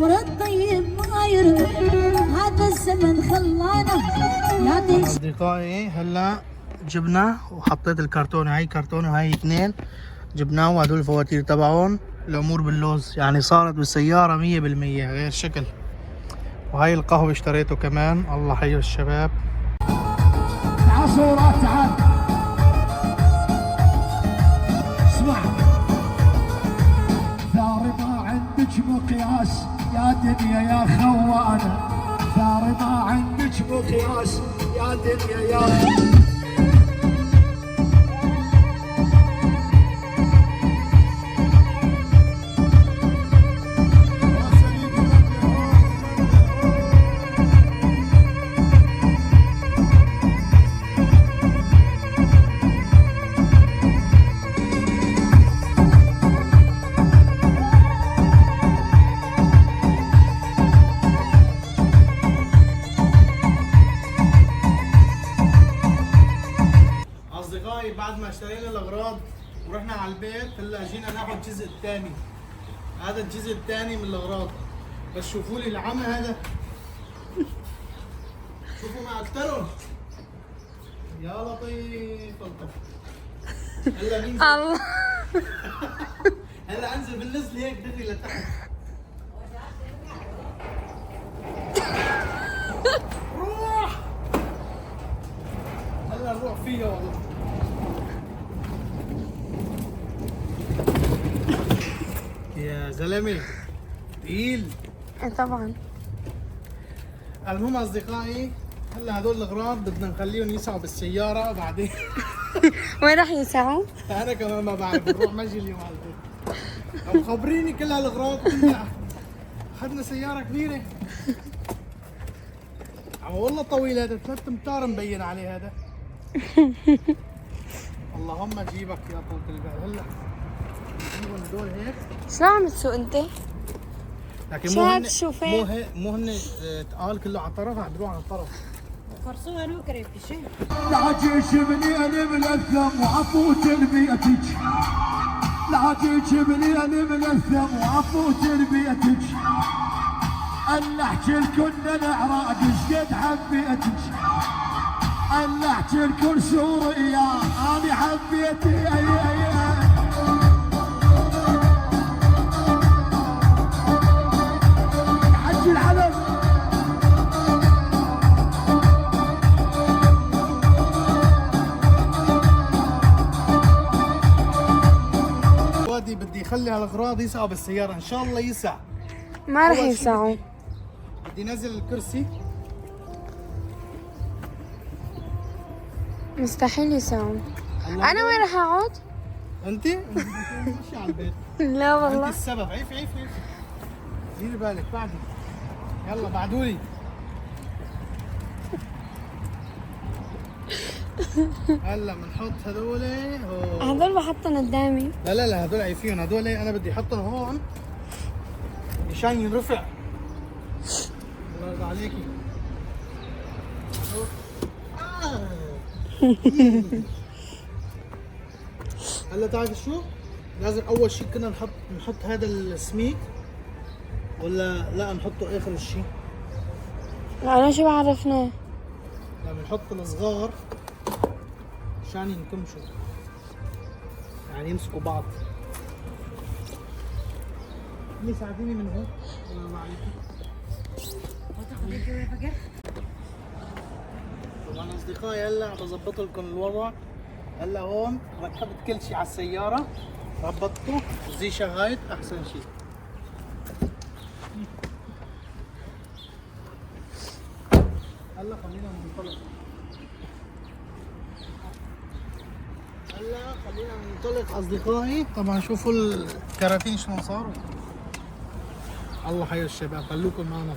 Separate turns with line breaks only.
العمر الطيب ما يروح، هذا الزمن خلانا يعطيك.
أصدقائي هلا جبنا وحطيت الكرتونة، هاي كرتونة وهاي اثنين جبناه، وهدول الفواتير تبعهم. الأمور باللوز يعني صارت بالسيارة 100% غير شكل. وهاي القهوة اشتريته كمان. الله حي الشباب.
عصورات تعال اسمع، ثار ما عندك مقياس يا دنيا يا خوانة، ثار ما عندك مقياس يا دنيا يا
أصدقائي بعد ما اشترينا الأغراض ورحنا على البيت، هلا جينا ناخذ الجزء الثاني. هذا الجزء الثاني من الأغراض. بس شوفوا لي العمى هذا، شوفوا ما أكثرهم. يا لطيف لطيف. هلا ننزل.
الله.
هلا انزل بالنزل هيك دغري لتحت. روح. هلا نروح فيها والله. يا زلمه تقيل.
طبعا.
المهم اصدقائي هلا هدول الاغراض بدنا نخليهم يسعوا بالسياره بعدين.
وين راح يسعوا؟
انا كمان ما بعرف، نروح مجي اليوم على البيت. طب خبريني كل هالاغراض كلها. اخذنا سياره كبيره. والله طويل هذا، 3 امتار مبين عليه هذا. اللهم جيبك يا طول البال. هلا نجيبهم هدول هيك.
شلون عم تسوق انت؟
لكن
شو هاد شوفين؟
مو هن تقال كله على طرف، عم بيروح على طرف.
فرصوها نوكري في شيء.
لا جيش منين ملثم وعفوت بيتك، لا جيش منين ملثم وعفوت بيتك، الا احكي لكم انا عراق شقد حبيتك، الا احكي لكم سوريا انا حبيتي. حج العلم
وادي بدي اخلي هالاغراض يسعوا بالسياره، ان شاء الله يسع.
ما راح
أول شي
يسعوا.
بدي انزل الكرسي.
مستحيل يسعوا. انا وين راح اقعد؟
انت ماشي على البيت.
لا
انت
والله.
السبب. عيف عيف عيف. ديري بالك بعدي. يلا بعدولي. هلا بنحط هذول.
هذول بحطهم قدامي.
لا لا لا هذول عايفين. هذول انا بدي احطهم هون مشان ينرفع. الله يرضى عليكي. هلا تعرف شو؟ لازم اول شيء كنا نحط هذا السميك، ولا لا نحطه اخر الشيء؟
انا شو بعرفنا؟
لا بنحط الصغار عشان ينكمشوا، يعني يمسكوا بعض. مين ساعديني من هون؟ الله عليكي. طبعا اصدقائي هلا عم بظبط لكم الوضع. هلا هون ركبت كل شيء على السيارة، ربطته زي شغايت احسن شيء. هلا خلينا ننطلق. هلا خلينا ننطلق اصدقائي. طبعا شوفوا الكراتين شلون صاروا. الله حي الشباب، خلوكم معنا.